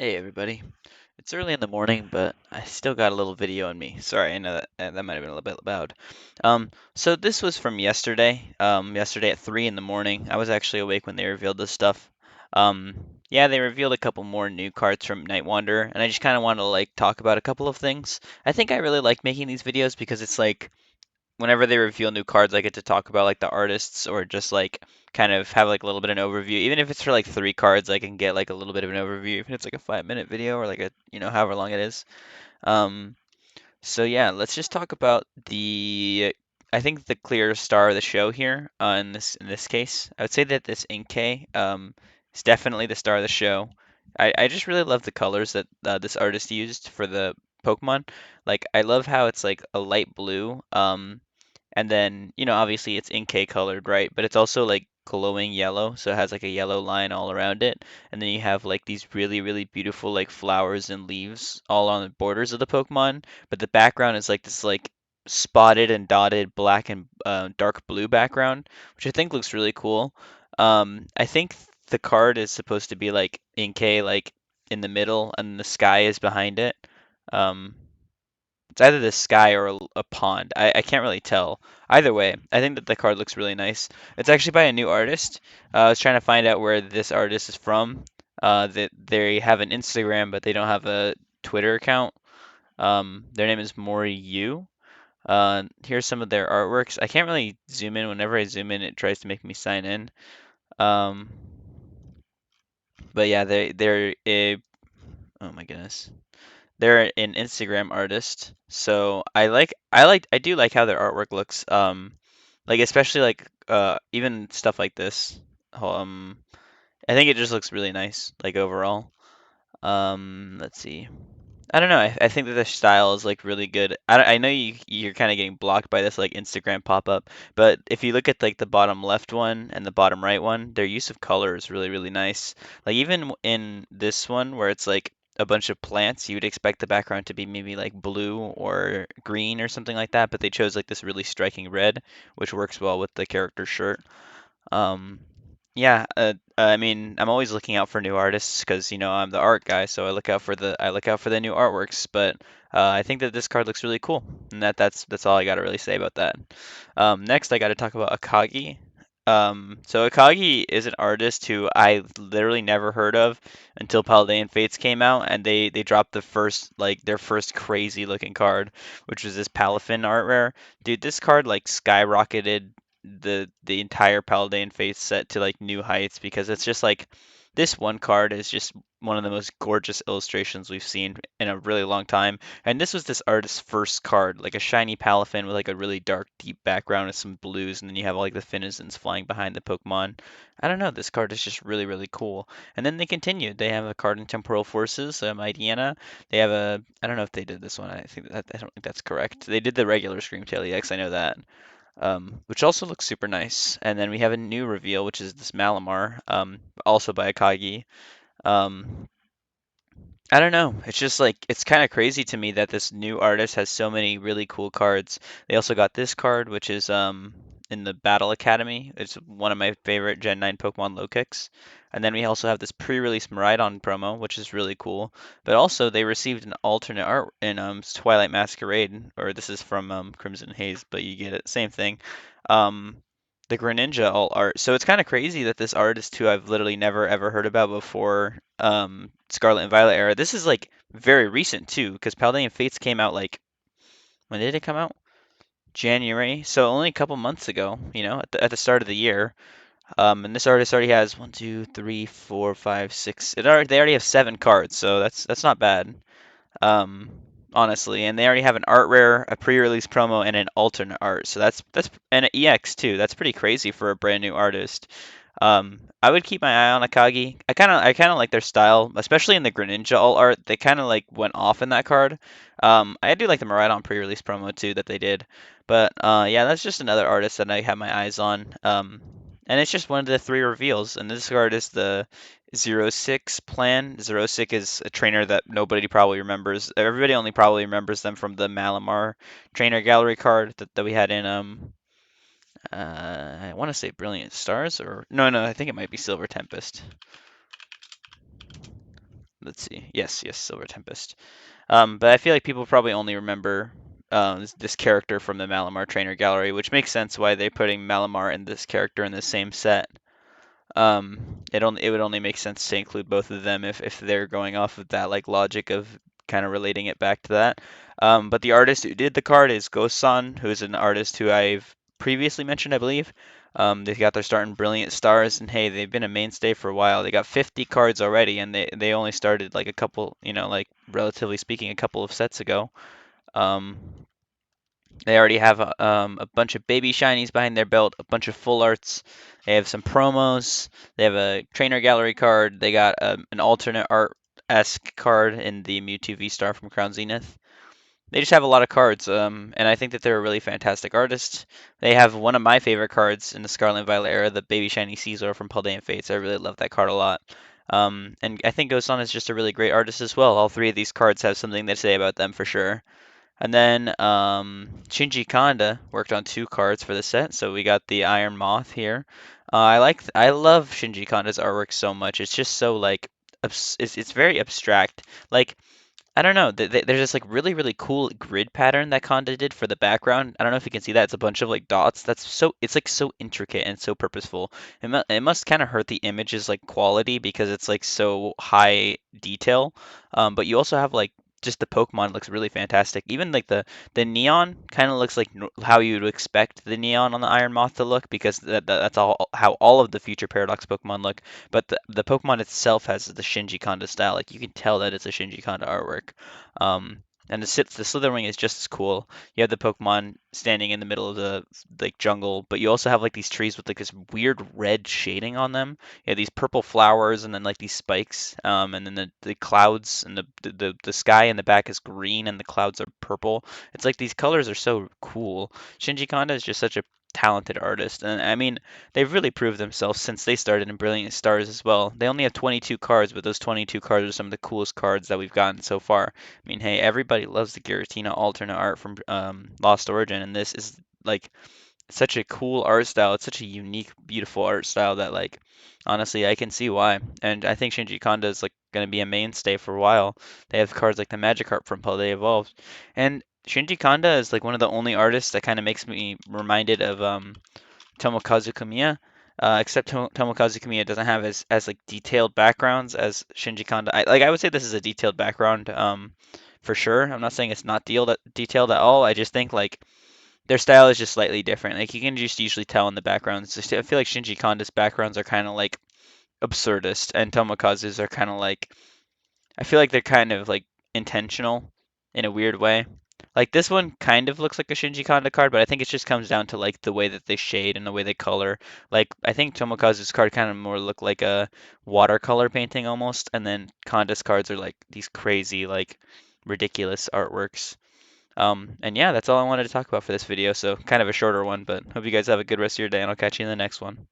Hey everybody. It's early in the morning, but I still got a little video in me. Sorry, I know that might have been a little bit loud. So this was from yesterday. Yesterday at 3 in the morning. I was actually awake when they revealed this stuff. Um, yeah, they revealed a couple more new cards from Night Wanderer, and I just kind of wanted to like talk about a couple of things. I think I really like making these videos because it's like whenever they reveal new cards, I get to talk about like the artists or just like kind of have like a little bit of an overview. Even if it's for like 3 cards, I can get like a little bit of an overview. If it's like a 5 minute video or like a however long it is. Um, so yeah, let's just talk about the. I think the clear star of the show here in this case, I would say that this Inkay is definitely the star of the show. I just really love the colors that this artist used for the Pokemon. Like I love how it's like a light blue. And then, obviously it's Inkay colored, right? But it's also like glowing yellow, so it has like a yellow line all around it. And then you have like these really, really beautiful like flowers and leaves all on the borders of the Pokemon. But the background is like this like spotted and dotted black and dark blue background, which I think looks really cool. I think the card is supposed to be like Inkay like in the middle, and the sky is behind it. Um, it's either the sky or a pond. I can't really tell. Either way, I think that the card looks really nice. It's actually by a new artist. I was trying to find out where this artist is from. That they have an Instagram, but they don't have a Twitter account. Their name is Mori Yu. Here's some of their artworks. I can't really zoom in. Whenever I zoom in, it tries to make me sign in. Um, but yeah, they're a oh my goodness. They're an Instagram artist, so I do like how their artwork looks. Like especially like even stuff like this. Um, I think it just looks really nice, like overall. Let's see. I don't know. I think that the style is like really good. I know you're kind of getting blocked by this like Instagram pop-up, but if you look at like the bottom left one and the bottom right one, their use of color is really really nice. Like even in this one where it's like a bunch of plants, you would expect the background to be maybe like blue or green or something like that, but they chose like this really striking red, which works well with the character's shirt. Um, yeah, I mean, I'm always looking out for new artists because I'm the art guy, so I look out for the new artworks. But I think that this card looks really cool, and that's all I got to really say about that. Next, I got to talk about Akagi. So Akagi is an artist who I literally never heard of until Paldean Fates came out, and they dropped their first crazy looking card, which was this Palafin art rare. Dude, this card like skyrocketed the entire Paladin Faith set to like new heights because it's just like this one card is just one of the most gorgeous illustrations we've seen in a really long time. And this was this artist's first card, like a shiny Palafin with like a really dark, deep background with some blues, and then you have like the Finizens flying behind the Pokemon. I don't know, this card is just really, really cool. And then they continued. They have a card in Temporal Forces, Mightyena. They have a, I don't know if they did this one. I don't think that's correct. They did the regular Screamtail EX, I know that, which also looks super nice. And then we have a new reveal, which is this Malamar, also by Akagi. Um, I don't know. It's just like it's kind of crazy to me that this new artist has so many really cool cards. They also got this card, which is in the Battle Academy. It's one of my favorite Gen 9 Pokemon low kicks. And then we also have this pre-release Miraidon promo, which is really cool. But also they received an alternate art in Twilight Masquerade, or this is from Crimson Haze, but you get it, same thing. Um, the Greninja alt art. So it's kind of crazy that this artist who I've literally never ever heard about before, Scarlet and Violet era. This is like very recent too, because Paldean Fates came out like when did it come out? January, so only a couple months ago, at the start of the year. And this artist already has one, two, three, four, five, six. They already have 7 cards, so that's not bad. Um, honestly, and they already have an art rare, a pre-release promo, and an alternate art. So that's and an EX too. That's pretty crazy for a brand new artist. I would keep my eye on Akagi. I kind of like their style, especially in the Greninja alt art. They kind of like went off in that card. I do like the Miraidon pre-release promo too that they did. But yeah, that's just another artist that I have my eyes on. And it's just one of the 3 reveals. And this card is the 06 plan. 06 is a trainer that nobody probably remembers. Everybody only probably remembers them from the Malamar trainer gallery card that we had in I want to say Brilliant Stars, or no, I think it might be Silver Tempest. let's see. Yes, yes, Silver Tempest. But I feel like people probably only remember this character from the Malamar Trainer Gallery, which makes sense why they're putting Malamar and this character in the same set. It would only make sense to include both of them if they're going off of that like logic of kind of relating it back to that. But the artist who did the card is Ghost-san, who's an artist who I've previously mentioned, I believe. They got their start in Brilliant Stars, and hey, they've been a mainstay for a while. They got 50 cards already, and they only started like a couple, like relatively speaking, a couple of sets ago. Um, they already have a bunch of baby shinies behind their belt, a bunch of full arts. They have some promos. They have a trainer gallery card. They got an alternate art-esque card in the Mewtwo V-Star from Crown Zenith. They just have a lot of cards, and I think that they're a really fantastic artist. They have one of my favorite cards in the Scarlet and Violet era, the Baby Shiny Caesar from Paldean Fates. I really love that card a lot. And I think Ghost is just a really great artist as well. All three of these cards have something to say about them for sure. And then Shinji Kanda worked on two cards for the set, so we got the Iron Moth here. I love Shinji Kanda's artwork so much. It's just so like it's very abstract. Like I don't know. There's this like really really cool grid pattern that Kanda did for the background. I don't know if you can see that. It's a bunch of like dots. It's like so intricate and so purposeful. It must kind of hurt the image's like quality because it's like so high detail. But you also have like just the Pokemon looks really fantastic. Even like the neon kind of looks like how you would expect the neon on the Iron Moth to look because that's all how all of the future Paradox Pokemon look. But the Pokemon itself has the Shinji Kanda style. Like you can tell that it's a Shinji Kanda artwork. And the Slitherwing is just as cool. You have the Pokemon standing in the middle of the like jungle, but you also have like these trees with like this weird red shading on them. You have these purple flowers and then like these spikes. And then the clouds and the sky in the back is green and the clouds are purple. It's like these colors are so cool. Shinji Kanda is just such a talented artist, and I mean they've really proved themselves since they started in Brilliant Stars as well. They only have 22 cards, but those 22 cards are some of the coolest cards that we've gotten so far. I mean, hey, everybody loves the Giratina alternate art from Lost Origin, and this is like such a cool art style. It's such a unique, beautiful art style that like honestly I can see why. And I think Shinji Kanda is like gonna be a mainstay for a while. They have cards like the Magikarp from Paldea Evolved. And Shinji Kanda is like one of the only artists that kind of makes me reminded of Tomokazu Kamiya. Except Tomokazu Kamiya doesn't have as like detailed backgrounds as Shinji Kanda. I would say this is a detailed background for sure. I'm not saying it's not detailed at all. I just think like their style is just slightly different. Like you can just usually tell in the backgrounds. I feel like Shinji Kanda's backgrounds are kind of like absurdist, and Tomokazu's are kind of like I feel like they're kind of like intentional in a weird way. Like this one kind of looks like a Shinji Kanda card, but I think it just comes down to like the way that they shade and the way they color. Like I think Tomokazu's card kind of more look like a watercolor painting almost, and then Kanda's cards are like these crazy like ridiculous artworks. And yeah, that's all I wanted to talk about for this video. So kind of a shorter one, but hope you guys have a good rest of your day, and I'll catch you in the next one.